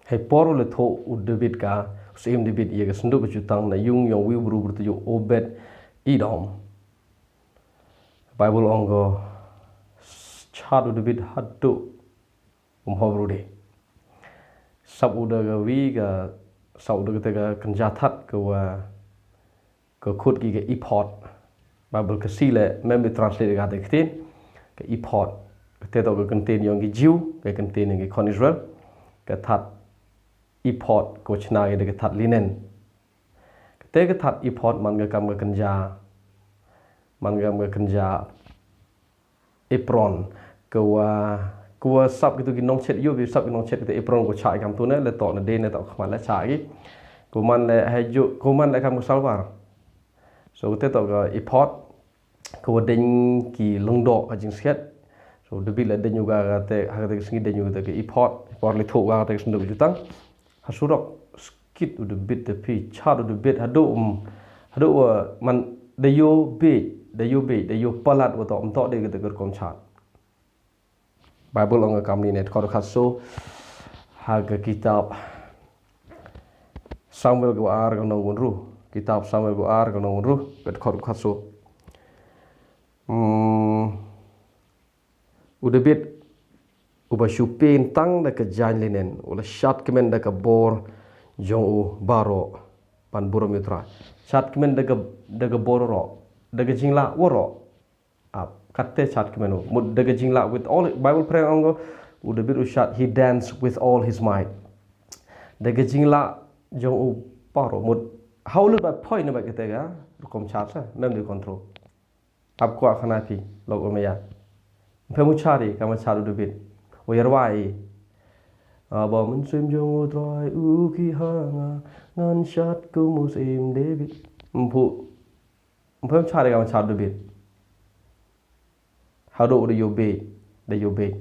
Hai poro le tho Dabid ka usim Dabid ia ke sendu bejutang na yung yang wi buru bertuju Obed Edom. Bible ongo chadu Dabid hadu umhobru de. Sab uda ga wi ga sau uda ga kenjathat ke wa ke khut ki ke ipot. Bible ke sile member translate ga de ktin ke ipot. Ke to ke contain yang ki Jew ke contain yang ki kon Israel ke that ipot ko chna ge ke that linen. Ke that ipot man ga kam ga kenja apron ke wa sab gitu ki nong chet yo bi sab nong chet ke apron ko chai kam tu ne le to na de ne to khman la chai ko man le haju ko man le kam salwar so te to ga ipot ko den ki longdo ka jing set so de bi le den yoga ga te ha te singi den yoga ke ipot le tho ga te sindu jutang hasurok skit u de bit de pi chad u de bit hadu man de yo palat wa to de ke kom chat Bible ong kam ni net kor khaso ha ke kitab Samuel go ar nong gunru kitab Samuel go ar nong gunru bet kor khaso udah bit uba shupin tang da ke jan linen ula shat kemen da ke bor jong u baro pan buro mitra shat kemen da ke bororo da ke jingla woro ap katte shat kemen mud da ke jingla with all Bible prayer ongo udah bit ushat he danced with all his might da ke jingla jong u baro mud haulut ba point ba kete ga kom chat sa mem de control ap kwa khana pi log omeya phemu chari kama charu udah bit Wayarwai Aba mensim jong utrai uki hanga ngan shat ku musim David mpu chari kama chad David how do you obey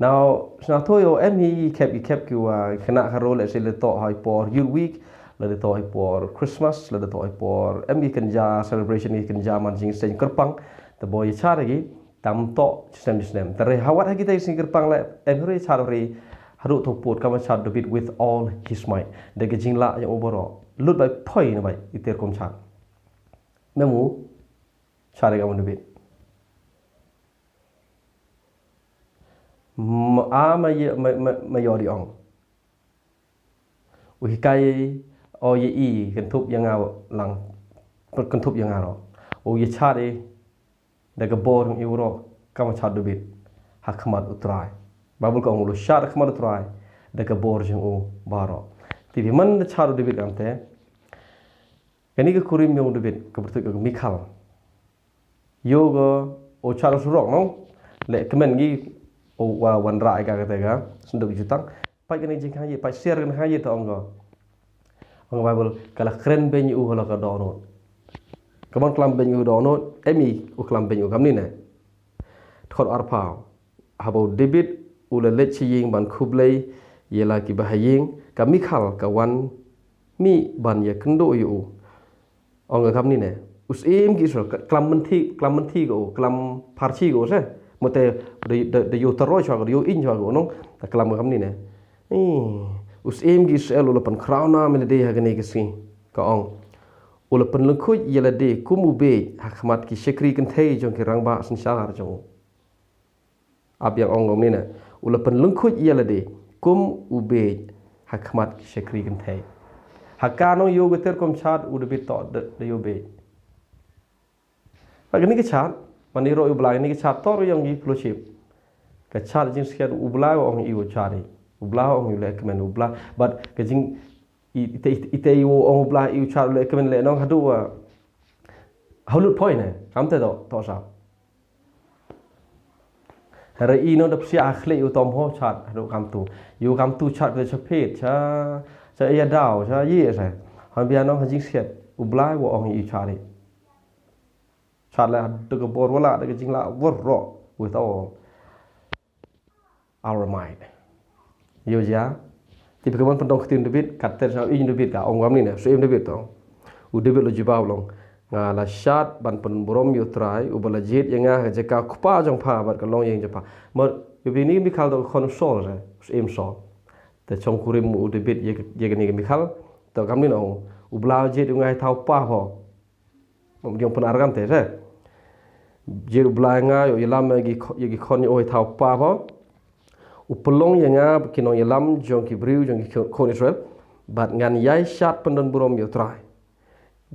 now snatoyo emi kep ki wa khana kharo le se le to hai por you week le to hai por Christmas le to hai por emi kenja celebration ni kenja man jing sen kerpang the boy chari tam to sistem tare hawat kita singkir pang le every charori haru to put kama chat David with all his might de ke jingla yang oboro lut by point bai iter kom chat memu chare kama David ma yori ong wi kai o ye kan thup yang lang kan thup yang aro o ye chare daga bor euro kama chat David hakmat utrai babul ko ngulu shar hakmat utrai daga bor jeng u baro tibi man chat David amte kani ke kurim yang David ke bertu ke Michal yoga o chat surok no le kemen gi o wa wan rai ka kata ga sunduk jutang pai kani jing haye pai share kan haye to ongo Bible kala kren ben u hola ka dono Kaman kelam benyu dono emi u kelam benyu kam ni ne thot arpa habo David ula lechi ying ban khublei yela ki bahaying ka Michal ka wan mi ban ye kendo yu ong kam ni ne us em ki so kelam menti go kelam parchi go se mote de yu taro chwa go yu in chwa go no ta kelam kam ni ne us em ki sel ula pan krauna me de ha gane ki si ka ong ula penlengkut yela de kum ube hakmat ki shekri kan thei jong ki rangba sansar jong ab yang ongom ni na ula penlengkut yela de kum ube hakmat ki shekri kan thei hakano yo geter kom chat udah bit to de yo be pagani ke chat mani ro ubla ni ke chat to yang gi fellowship ke chat jing skiat ubla ong i chari ubla ong lehkmen ubla but ke jing ite yu ong bla yu char le kemen le nong hadu halut point ne kamte to sa hara i no dap sia akhle yu tom ho chat hadu kam tu chat le chapet cha ya dau cha ye sa han bia nong hajing set u bla wo ong yu chari chat le hadu ko bor wala de jing la wor ro with all our mind yo ja Tiba keman pendong ketin David kata sa in David ka ong ni ne so im David to u David lo jibaw long nga la shat ban pen borom yo trai u bala jit yang nga je ka kpa jong pha bat ka long yang je pha mo yo bini mi khal do kon sol re so im so แต่ชงคุริมอุดบิดเยกันนี่กันมิคัลต่อคำนี้น้องอุบลาวเจ็ดยังไงเท้าป้าพอผมยังpernah argam teh saya jetอุบลาวง่ายอยู่ยามยคนอยู่เท้าป้าพออุปลงยังง่ายกินยามจงกิบริวจงกิคนอิสราเอลบัดงานย้ายชาติpendon buromอยู่ตราย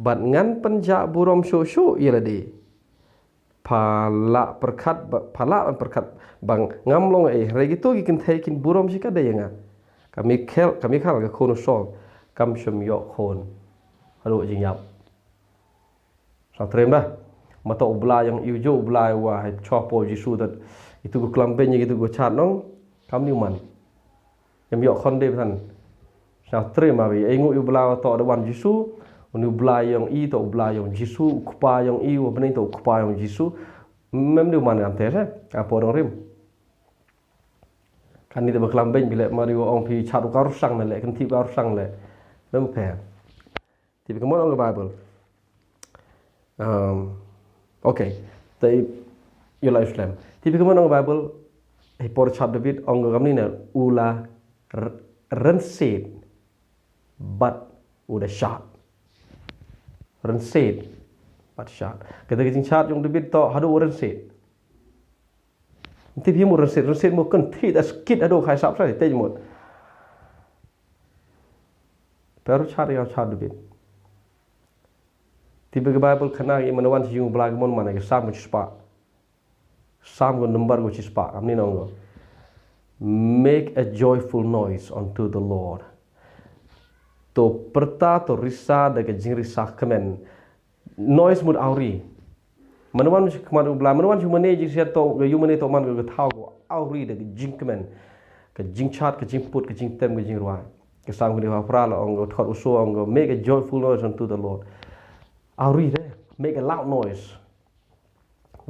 บัดงานปัญจบุรมโชโชยละดีพาละประคัดพาละมันประคัดบางงามลงregitu gikin thai kin burom sika da yanga kami khal ga kono sol kam shum yo khon halo jing yap sa trem dah mata ubla yang ijo ubla wa hai chopo jisu dat itu go klampen gitu go chat nong kam ni man yam yo khon de than sa trem ma bi ai ngu ubla to da wan jisu unu ubla yang i to ubla yang jisu kupa yang i wa bani to kupa yang jisu mem ni man am te sa apa dong rim kan ni tak berkelam ben bila mari orang pi chat kau rusang le kan tip kau rusang le memang pe tiba kemudian orang Bible okay tapi ialah Islam tiba kemudian orang Bible por chat David orang kami ni ula renset but udah shot renset but shot ketika kita chat yang David to hadu rensetที่พี่มุดเสร็จมุดกันที่แต่คิดอดูใครสับใส่เตจหมดแต่รสชาติยังชาติดูบิดที่เป็นไบเบิลขณะที่มันวันที่อยู่บลายมันมันไอ้สามกุศปะสามกุนัมเบอร์กุศปะคำนี้น้องก็ make a joyful noise unto the Lord ตัวประตาตัวริซาเด็กจิงริซาคเมน noise มุดเอารีมันวันมันอุบลามันวันชุมันเนี่ยจิงเสียโตกับยูมันเนี่ยโตมันก็เท่ากับเอารีเด็กจิงคเมนกับจิงชาติกับจิงพุทธกับจิงเต็มกับจิงรวยกับสามคนที่ว่าพระเราองค์ทอดอุโสองค์ make a joyful noise unto the Lord เอารีเด้ make a loud noise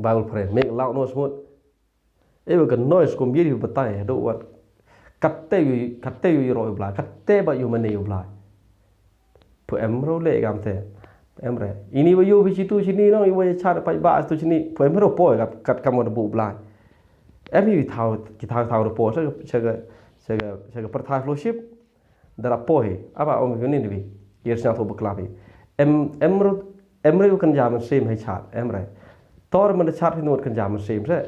Bible pray make a loud noise หมดว่ากัน noise ก็มีอยู่บนใต้ดูว่ากัดเตยอยู่รอยอุบลากัดเตยแบบยูมันเนี่ยอุบลาเพื่อเอ็มรู้เล่กันเถอะemre ini wayu bi situ sini no iwa char pai ba tu sini poi mero poi kat kam da bu blai emi thau ki thau ro po sa perthai fellowship dara poi aba ong ni ni bi yer sa tho bakla bi emre kan jam sim hai chat emre tor man chat hi not kan jam sim sa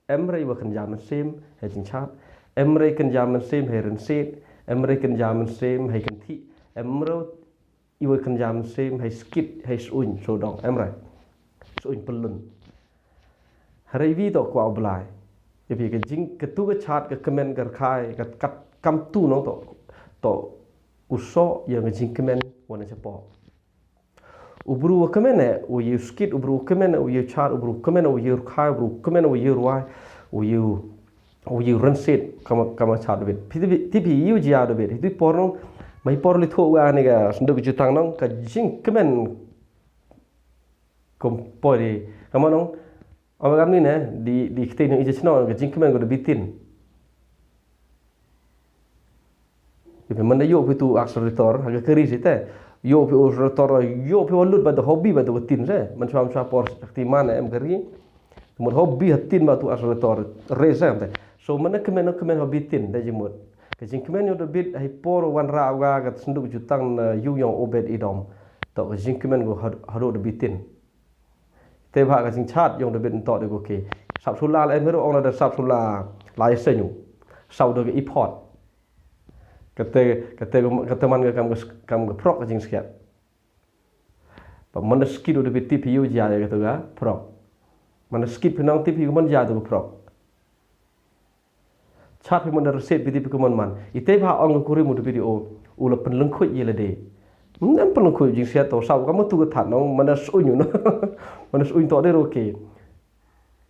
emre wa kan jam sim hai jing chat emre kan jam sim hai ren sit emre kan jam sim hai kan thi emro ibu kerja mesin, hai skit, hai sun, sodong, emrai, sun pelun. Hari ini tak kuat belai. Jadi kejing ketu kecat ke kemen kerkai kat kam tu nong to usok yang kejing kemen wana cepat. Ubru kemen uyu skit, ubru kemen uyu cat, ubru kemen uyu kai, ubru kemen uyu ruai, uyu rensit kama cat Dabid. Tipi iu jia Dabid. Itu porong mai por li tho wa ni ga snduk ju tang nong ka jing kemen kom pori kama nong awak ni ne di kete ni je chno ga jing kemen go bitin ibe man yo pitu accelerator ha ga keri site yo pi accelerator yo pi walut ba hobi ba to tin se man cham cha por aktiman em keri mo hobi hatin ba tu accelerator reza so man kemen hobi tin da jimut kejing kemen yo Dabid hai por wan ra ga kat senduk jutang na yu yang obed idom to kejing kemen go haro Dabitin te bha ka sing chat yang Dabid to de go ke sap sula la em hero ong na sap sula lai senyu sau de ipot kate man ga kam ga prok kejing skiat pa man skid do Dabid tipi yu ja ga to ga prok man skid pinang tipi man ja to prok chat pi man reset bi tipi kuman man ite bha ong kuri mu video ula penleng khoi ye la de nan penleng khoi jing sia to sau ka mu tu ka that nong man suin no man suin to de ro ke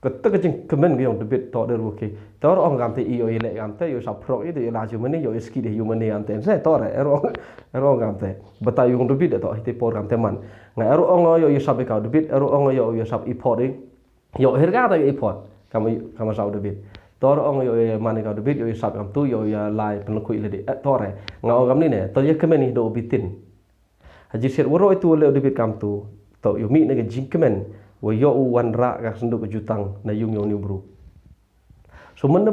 ka ta ka jing kemen ge ong Dabid to de ro ke to ong gam te i yo ye le gam te yo sa pro ye de la ju man ni yo ski de yu man ni am te se to re ero gam te bata yu ong Dabid to ite por gam te man ngai ero ong yo sa be ka Dabid ero ong yo sa ipot de yo herga ta ipot kama sa Dabid tor ong yo mani ka Dabid yo sap kam tu yo ya lai pen khu ile de tore nga ogam ni ne to ye kemen ni do bitin haji ser woro itu le Dabid kam tu to yo mi ne ga jing kemen wo yo wan ra ga senduk jutang na yung yo ni bru So mana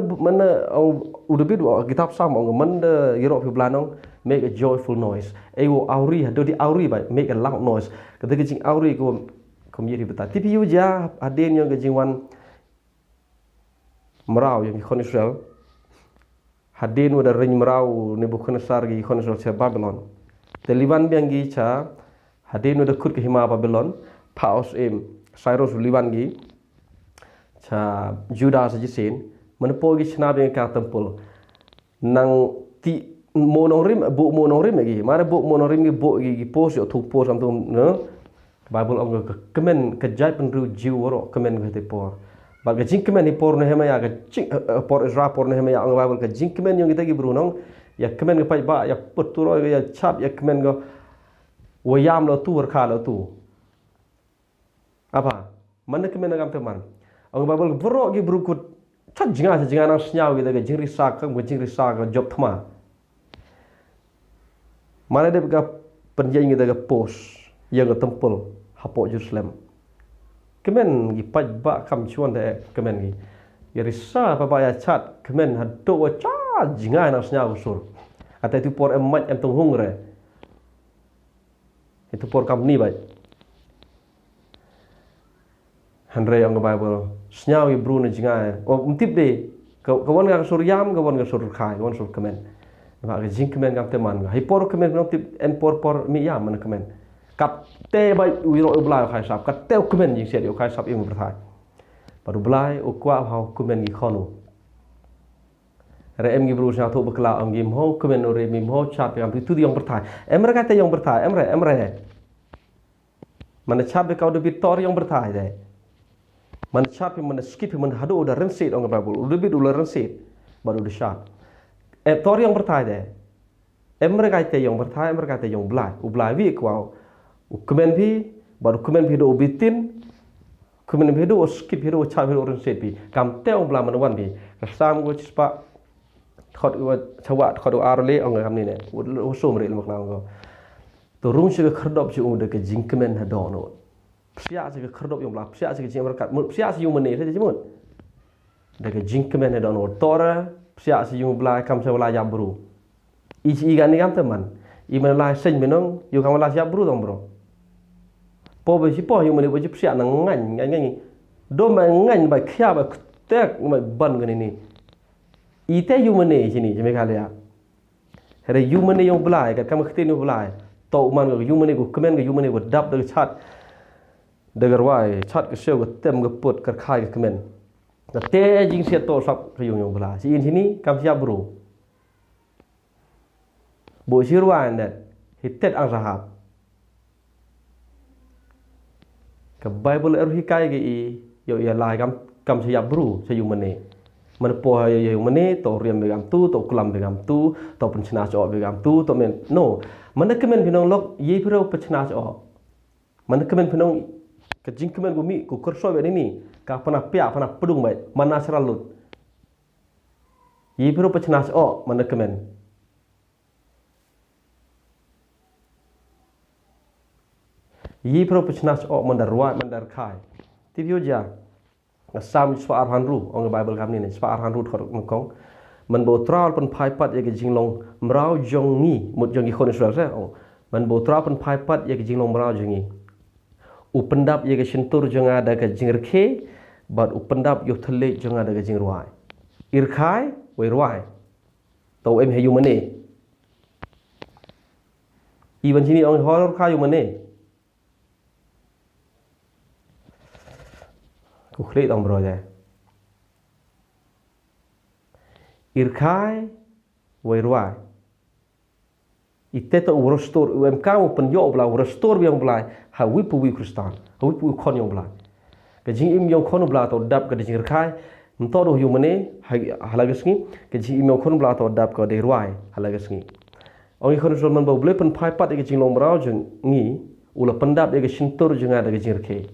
udah bidu kitab sama mana yerok pi belanong make a joyful noise. Wo auri do di auri ba make a loud noise. Ketika jing auri ko menjadi betul. Tapi you ja aden yang jing wan merau yang kon Israel. Hadin udah ring merau Nebukadnezar gi kon Israel se Babylon. Teliban biang gi cha hadin udah kut ke hima Babylon. Paus Cyrus liban gi cha Judah saja sin menepo gi chna biang ka tempul. Nang ti monorim lagi. Mana monorim gi gi pos yo tu pos am tu no. Bible ang kemen kejai penru jiu woro kemen ke tepor. Bag jing kemen ni por ne hema ya ke jing por Israel por ne hema ya ang Bible ke jing kemen yang kita gi brunong ya kemen ke pai ba ya puturo ya chap ya kemen go wayam lo tu warkha lo tu. Apa? Mana kemen agam teman. Ang Bible bro gi brukut chat jinga nang senyau kita ke jing risak ke job thma. Mana dia ke penjai kita ke pos yang ke tempel hapok Jerusalem. Kemen gi paj ba kam chuan de kemen gi. Ya risa pa ba ya chat kemen hado wa cha jinga nang snya usur. Ata itu por emat em tung hung re. Itu por kam ni bai. Handre yang Bible snya wi bru na jinga. O mtip de kawan ga sur yam kawan ga sur khai kawan sur kemen. Ba ga jing kemen kam teman. Hai por kemen no tip en por mi yam man kemen. Kap te bai wiro blai khai sap kat te kemen jing sia dio khai sap im berthai baru blai o kwa hau kemen gi khonu re em gi bru sa thu bakla ang gi mo kemen o re mi mo chat am tu yang berthai em re ka te yang berthai em re mana chat be kau de bitor yang berthai de mana chat mana skip mana hadu udah rensit ong Bible udah bit ulah rensit baru de chat tor yang berthai de em re ka te yang berthai em re ka te yang blai wi kwao kemen pi baru kemen pi do bitin kemen pi do skip pi do cha pi orang set pi kam teo bla man wan pi kasam go chispa thot go chawa thot do arle ong kam ni ne o som re mak nang go to rung se khardop chi de ke jing kemen ha do no sia se khardop yong bla sia se jing berkat sia se yong mane se jimut de ke jing kemen ha do no tora sia se yong bla kam se bla ya bru i gan ni kam teman i man la sen menong yu kam la sia bru dong bro po be si po yu mane bo ji sia nang ngan do ma ngan ba khya ba tek ma ban gan ni i te yu mane sini je me kha le re yu mane yong blai ka kam khtin yu blai to man go yu mane go kemen go yu mane go dap de chat de garwai chat ke sel go tem go put ka khai ke kemen ta te jing sia to sap yong blai si in sini kam sia bro bộ sirwan net hitet ang sahab ke Bible hikai ge yo ya lai kam siap bru sayu mane man po yo mane to riam be gam tu to klam be gam tu to penchna cho be gam tu to men no man kemen pinong lok ye pro penchna cho man kemen pinong ke jing kemen gumi ku kurso be ni ka pana pia pana pedung bai mana seralut ye pro penchna cho man kemen yi pro pechnas o mandar khai tibyo ja sam swa arhan ru ong Bible kam ni swa arhan ru thot kong man bo tral pen phai pat ye ke jinglong mrao jong ni mut jong gi khon Israel se man bo tral pen phai pat ye ke jinglong mrao jong ni u pendap ye ke sentur jong ada ke jingrekhe bat u pendap yo thele jong ada ke jingruai ir khai we ruai to em he yu mane even sini ong hor khai yu mane ku klik dong bro ya irkai weirwai ite to restore em kau pen yo bla restore yang bla ha wi pu wi kristan ha wi pu kon yang bla ke jing im yang kon bla to dap ke jing irkai mto do yu mane halagasngi ke jing im yang kon bla to dap ke de rwai halagasngi ong kon so man bo ble pen phai pat ke jing long brau jing ngi ula pendap ke sintur jing ada ke jing irkai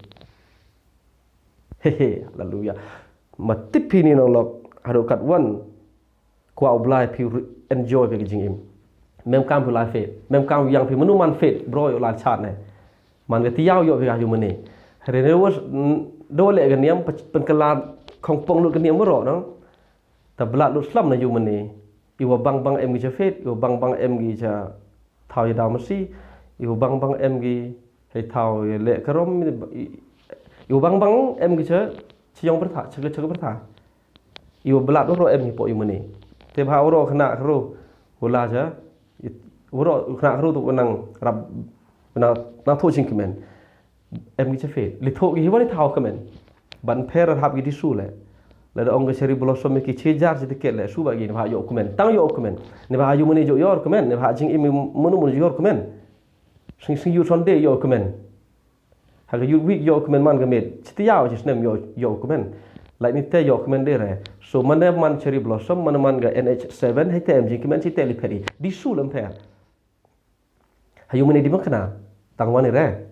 hehe haleluya matipi ni nong lok harokat wan kwa oblai pi enjoy ke jing im mem kam pu la fet mem kam yang pi menu man fet bro yo la chat ne man ke tiao yo ga yu mane re ne was do le ga niam pen kala khong pong lu ke niam ro no Tablat lu slam na yu mani. Iwa bang em gi fit, iwa bang em gi cha thao ya damasi, iwa bang em gi hay thao ya le karom, iwa bang em gi cha chiyong bertha, chaga bertha. Iwa belat ro em gi po yu mani. Te bha ro khna khro wala cha ro khna khro tu nang rab na tho jing kemen. Em gi cha fit. Li tho gi wani thao kemen. Ban pher hab gi disu le. Lada ong cherry blossom ki chejar sedikit le su bagi ne ba yo komen tang yo komen ne ba yu mani jo yor komen ne ba jing im mun yor komen sing yu sonde yo komen ha yu week yo komen man gamet chitiao jisnem yo komen like ni te yo komen de re so man cherry blossom man ga nh7 hay tem jing komen chite li peri di su lam pher ha yu mani di makna tang wan re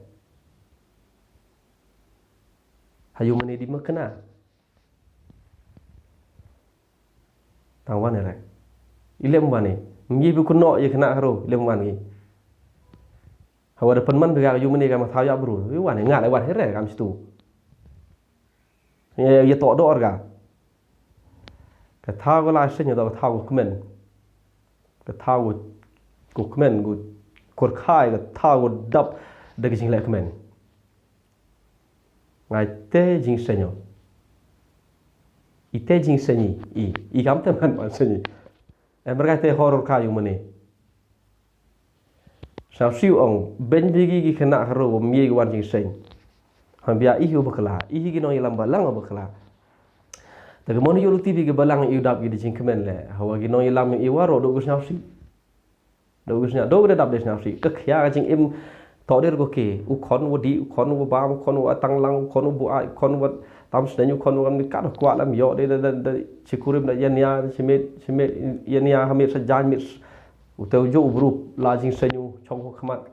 ha yu mani di makna Tawan ni, ilem wani, mungkin bukan nak je kena haru, ilem wani. Hawa depan man beragam you meni kami tahu ya bro, wani ngat lewat here kami situ. Ya tak ada orga. Ketahu kalau asalnya tak tahu kemen, ketahu kemen, kurkai, ketahu dap dari jing lek kemen. Ngai te jing senyo. Ite jing senyi i kam teman man senyi mereka te horor kayu meni sao siu ong ben bigi gi kena haro mi wan jing sen han bia i hu bakla i gi no ilam balang bakla ta ge mon yu ti bi ge balang i dap gi jing kemen le hawa gi no ilam i waro do gus sao si do gus nya do de dap de sao si ke khya jing im to der go ke u khon wo di u khon wo bam khon wo tang lang khon wo bu ai khon wo tam sebenarnya kon orang dekat dah kuat dalam yo dia cikurim dah yania cimit yania hamil sejan mit utau jo bru lajing senyu chong ko khamat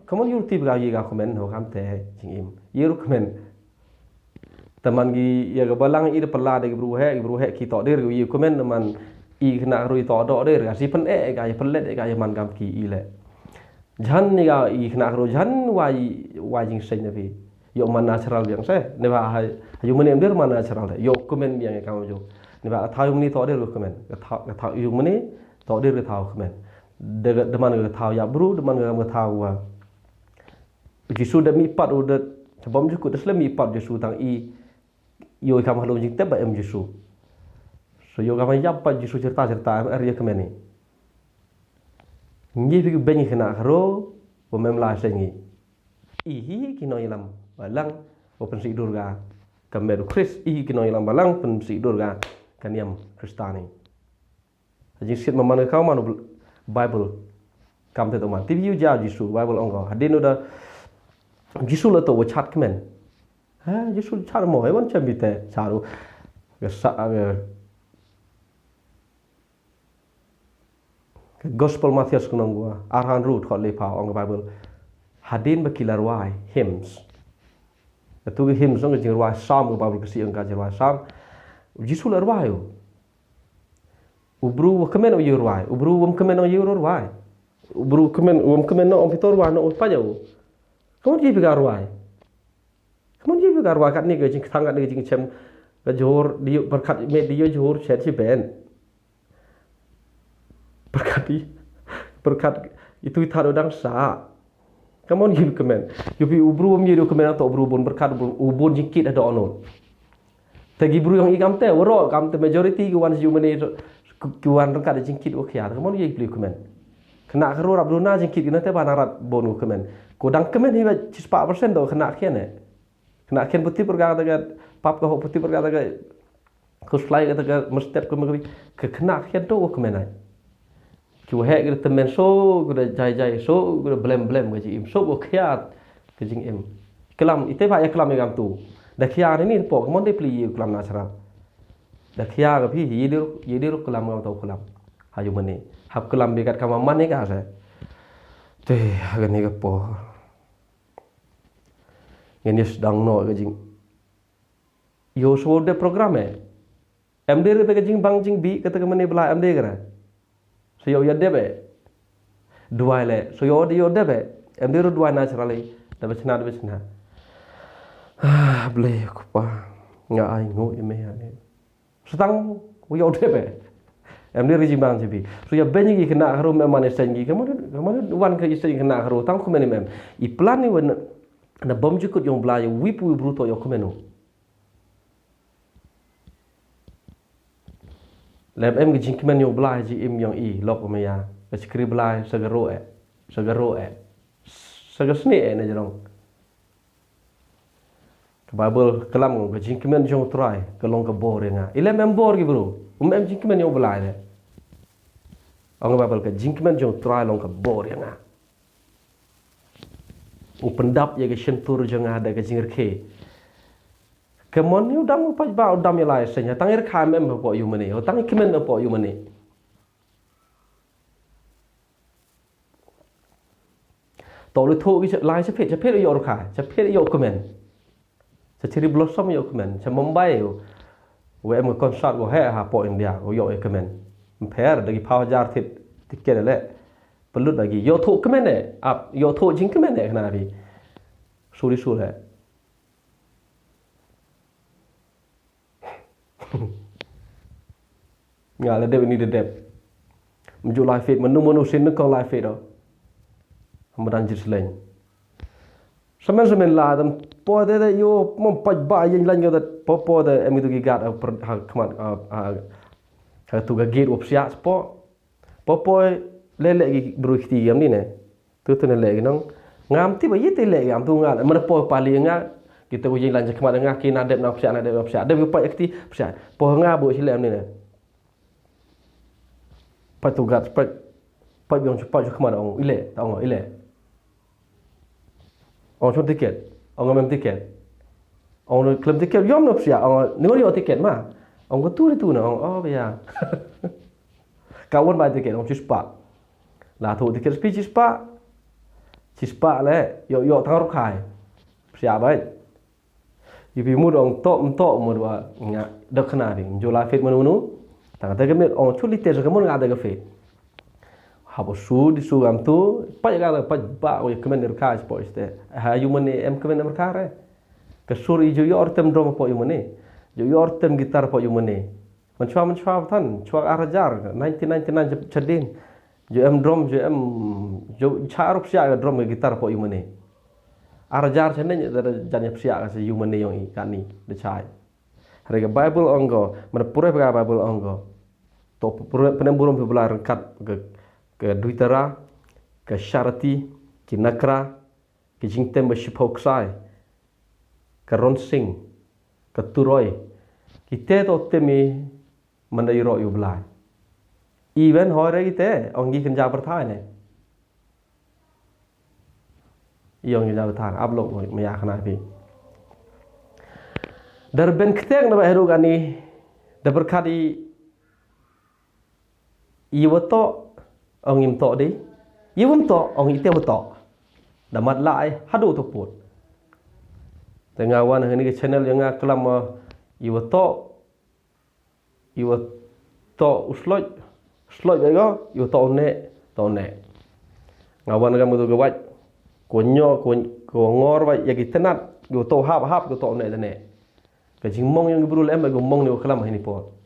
kamon yu ti ga ye ga komen ho kam te jing im ye ru komen taman gi ya ga balang i de pala de bru he ki to der ye komen man i kena ru to do der ga si pen ga ye pelet ga ye man gam ki i le jan ni ga i kena ru jan wai jing sen ne yo man natural yang saya ne ba yu mani amder man natural yo komen yang kamu jo ne ba thau yu mani to der komen thau yu mani to der thau komen de man ga thau ya bru de man ga thau wa jisu de mi pat u de sebom ju ku de sle mi pat jisu tang i yo kam halom jing te ba em jisu so yo kam ya pat jisu cerita er ya komen ni ngi bi ben khna ro bo mem la sengi i ki no ilam balang open si durga kamer Chris i kino ilang balang pen si durga kaniam Kristani jadi sit memang kau manu Bible kam te toman tv yu ja Jisu Bible ongko hadin udah Jisu la to chat kemen ha Jisu chat mo he wan chambite charu gesa Gospel Matthias kunong gua arhan root khot lepa ong Bible hadin bakilar wai hymns tu ke hymns ong jing ruai sam Bible kesi ong ka jing ruai sam Jisu la ruai ubru kemen o ruai ubru kemen o ruai ubru kemen no pitor wa no pa jau kamu ji bigar ruai kat ni ke jing thang kat ni jing chem ka jor di berkat me di jor chet si ben berkat itu tar udang sa kamu ji kemen yupi ubru do kemen atau ubru bon berkat ubon jingkit ada onon tagi bru yang igam te woro kam te majority wan ju meni kuan rekat jingkit o khia kamu ji beli kemen kena karo rab duna jingkit gina te banarat bonu kemen kodang kemen hiba 4% do kena khian ne kena khian putih perga daga pap ko putih perga daga kuslai daga mustep ko magi kena khian to kemen ai chu he ke temen so ke jai so ke blem ke im so ko khiat ke jing im kelam ite ba ya kelam ngam tu da khia ni po mon de pli kelam natural da khia ke phi ye dir kelam ngam tu kelam hayu mani hab kelam bekat kama man ni ka sa te agani ke po ngeni sedang no ke jing yo so de program em de ke jing bang jing bi kata ke mani bla em de kara so yo debe dua le so yo debe em de dua naturally debe chna ble ko pa nga ai ngo ime ya ni setang Uyau debe. Em ni rejim bang jibi. So ya benyi gi kena haru mem mane sengi. Kamu wan ke sengi kena haru tang kumeni mem. I plan ni wen na bom jukut yung blai wipu bruto yo kumenu. Leb em gi jingkimen yung blai ji im yung I lok umaya. Keskri blai sagaro e. Sagasni e na jarong. Bible kelam ke jingkimen jong try ke long ke bor nga. Ile mem bor gi bro. Em jingkimen yung blai ne. Ang Bible ke jingkimen jong try long ke bor nga. Pendap ya ke sentur jong ada ke jingir ke. Kemon yu dam pa ba dam ya lai senya tangir kha mem po yu mane. O tang kimen po yu mane. To lu thu ki lai se phet yo kha. Se phet yo komen. Se cherry blossom yo komen. Se Mumbai yo. We em concert go ha po India go yo komen. Per de ki power jar thit tiket le. Pelut lagi yo thu komen ne. Ap yo thu jing komen ne khna bi. Suri su le. Nga le deb ni de deb. Mju live feed menu sin ko live feed do. Hamadan jir sleng. Semen la dam po de yo mom paj ba yin lan yo dat po de em tu gi gat ha khamat ha tu ga gate op sia po le gi bru khti yam ni ne. Tu le gi nong ngam ti ba yite le gam tu ngal man po pali nga kita ko yin lan je khamat nga ki na deb na sia de pa khti sia po nga bo silem ni ne. Patugat pa biong cepat je kemana orang ile tahu enggak ile orang cuma tiket orang mem tiket orang klaim tiket yom nak siap orang ni tiket mah orang betul itu nah orang oh biar kawan bayar tiket orang cispa lah tu tiket speed cispa le yo tang rok khai siap baik ibu mu orang tok mu dua ngak dak kena ni jual fit menu tang ta kemet orang culi tes kemun ngada ke fit habo su di su am tu pa ga pa ba o kemen ka po este ha yu mane em kemen merka re ke suri jo yor tem drum po yu mane jo yor tem gitar po yu mane man chwa than chwa arajar 1999 chadin jo em drum jo charuk sia drum gitar po yu mane arajar chane jan sia ka yu mane yong I kani de chai harga Bible onggo man pura Bible onggo to pura penemburum belar kat ke duitara ke syarati ke nakra ke jingtem be shipoksai ke ronsing ke turoi kita to temi mandai ro yu blai even hore kita ongi kenja perthai ne yong kenja perthai ablok me ya khana pi darben ktek na baheru gani da berkadi iwato ông im to đi im to ông iteo to damat lại hadu to put tengah wan ini ke channel yang kelam iwato usloj bego iwato ne ngawan kamu tu gawat konyo ko ngor ba ya gitenat iwato hap to ne ke jingmong yang brul em go mong ni kelam ini po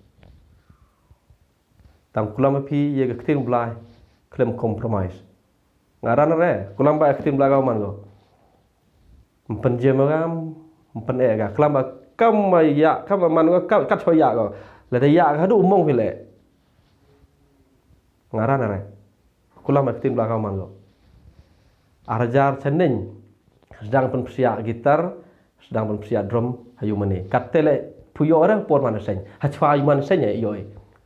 tam kelam pi ye ke tin blai klaim compromise ngaran re kulam ba aktim laga man go mpen je magam mpen e ga klam ba kam ya kam man go kat choi ya go la de ya ga du mong pile ngaran re kulam aktim laga man go arjar chening sedang pen sia gitar sedang pen sia drum hayu mani katele puyo orang por man sen ha chwa man sen ye yo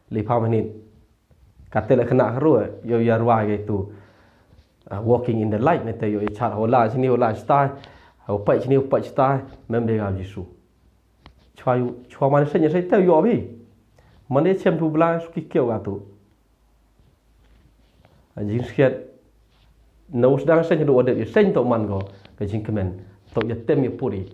li pa manin katela kena haru yo yarwa gitu walking in the light nete yo chat hola sini hola star ho pai sini pai star mem de ga jisu chwa man sen ye sai te yo bi man de chem tu bla ki keu ga tu jing skiat no sedang sen do de sen to man go ke jing kemen to ya tem ye puri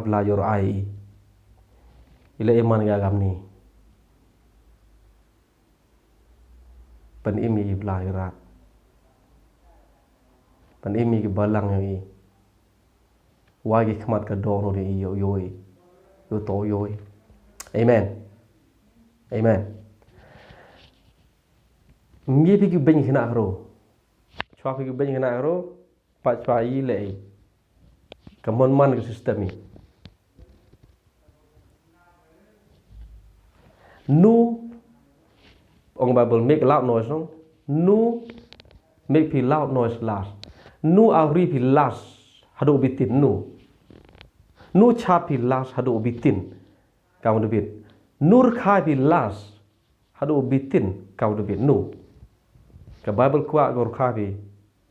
belajar ai ila iman gagam ni pen imi belajar pen imi ke balang ni why cái khmat cái đồ nó đi yoi yo to yoi. Amen. Amen. Mie pi ku ben khna ro. Chwa pi ku ben khna ro pa chwa yi le. Kamon man cái system ni. Nu ông Bible make loud noise no. Nu make pi loud noise last. Nu auri pi last hado bitin nu. Nu chat pi last hado bitin. Kau Dabid. Nur khai pi last hado bitin kau Dabid nu. Cái Bible kuat gor khai pi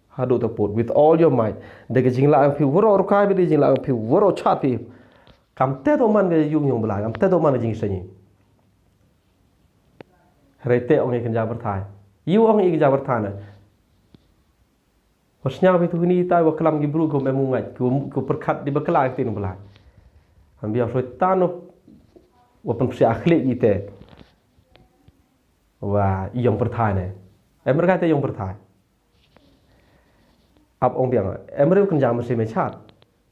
hado taput with all your might. Deke jing la pi woro khai pi jing la pi woro chat pi. Kam te to man ke yung belai. Kam te to man jing senyi. Rete ông ấy kerja berthai. You ông ấy kerja berthai na. Wasnya itu ni tai wa kelam gibru ko memungat ko perkat di bekala itu belai. Ambil syaitan wa pensi akhlak kita. Và yang berthai này. Em mereka yang berthai. Ap ông biang em mereka kerja mesti machat.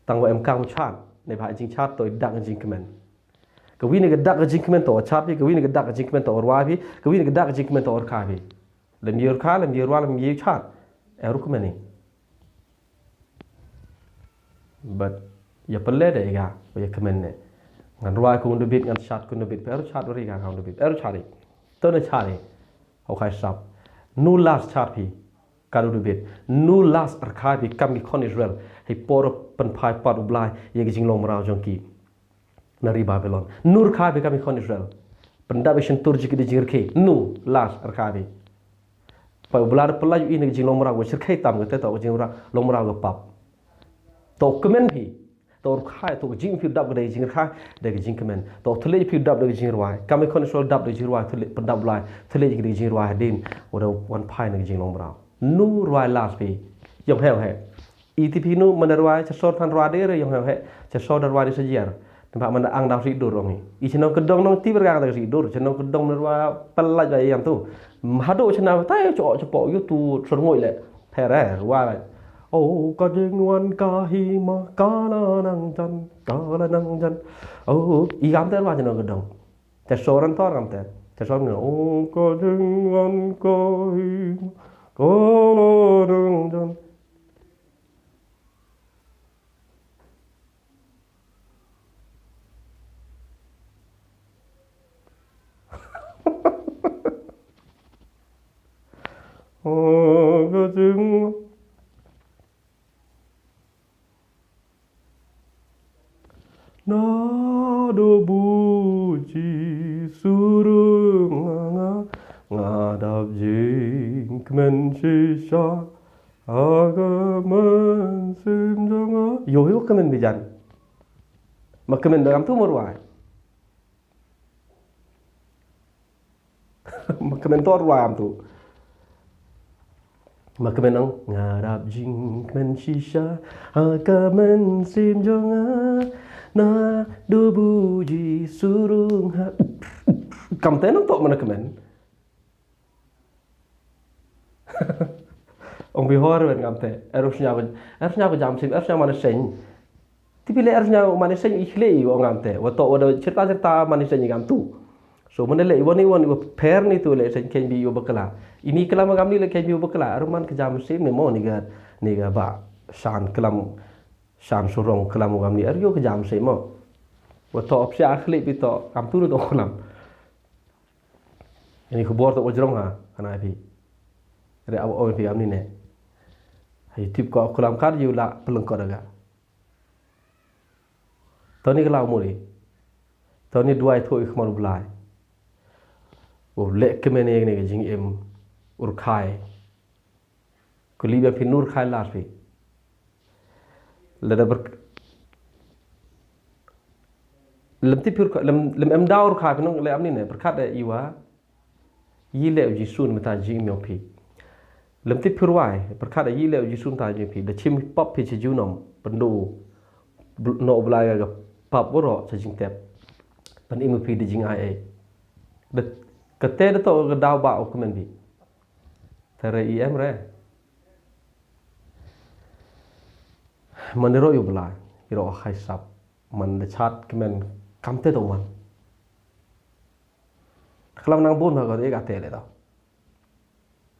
Tang wa em kang chat. Nei bhai jing chat toi dak jing kemen. Cái vi này cái đặc cái chính mình tổ chát cái vi này cái đặc cái chính mình tổ ruai cái vi này cái đặc cái chính mình tổ khai vi làm nhiều khai làm nhiều ruai làm nhiều chát em rút cái này but ya perle deh ya ya kemen ne ngan ruai kun Dabid ngan chat kun Dabid pero chat ori ga kun Dabid pero chat ni to ne chat ni hau khai sap nu last chat pi kadu Dabid nu last khai pi kam ki kon Israel hay por pen phai pat ublai ye ki jing long marau jong ki nari Babylon. Nur khabi kami kon Israel. Pendap isin turji ki dijir ke. Nu las arkhabi. Pa ublad pelaju ini jing lomra go sirkai tam ke ta jing lomra go pap. To kemen phi. To khai to jing phi dab de jing khai de jing kemen. To thle phi dab de jing rwai. Kami kon Israel dab de jing rwai thle pendap lai. Thle ki jing rwai din oda wan phai ne jing lomra. Nu rwai las phi. Yong heo he. ITP nu menerwai chasor than rwai de yong heo he. Chasor rwai de sejar. Tempat mana ang dah ridur orang ni. Ichino kedong nong ti bergang tak ridur. Chino kedong nerwa pelaj bayi yang tu. Hado china tay cok cepok you tu serngoi le. Pere ruai. Oh kadingwan kahima kala nang jan. Oh I gam ter wa chino kedong. Te soran tor gam ter. Te soran oh kadingwan kahima kala nang jan. Oh, kadang nado buji surung ngadap jing kemen sisa agaman simjanga yo kemen bijan mak kemen dalam tu morwai mak kemen tor wam tu maka menang ngarap jing men shisha akamen sim jonga na do buji surung ha kam tenang tok mana kemen ông bihor ben kam te erusnya ko jam sim erusnya mana sen tipile erusnya mana sen ikhle ông kam te wa tok wa cerita mana sen kam tu so mana le woni per ni tu le sen ken bi yo bakala ini kelam agam ni le ken bi yo bakala aruman ke jam sim ni mo ni ga ba shan kelam shan surong kelam agam ni er yo ke jam sim mo wa to opsia akhli bi to kam tu to kelam ini khubor to wajrong ha ana bi re aw o bi am ni ne hay tip ko kelam kar yu la peleng ko daga to ni kelam mo ni to ni duai thoi khmar blai lehkmen yang ni jing em urkai kuliah pinur khai las pi lada ber lem ti pur lem em daur khai pinung le am ni ne berkat de iwa yi le jisun mata jing myo pi lem ti pur wai berkat de yi le jisun ta jing pi de chim pop pi chi junom pendu no blai ga pap woro cha jing tep pan im pi de jing ai de kete to ke dau ba ok men bi tare em re manero yo bla iro khai sap man le chat kemen kamte to man kelam nang bon ha ko e ka te le da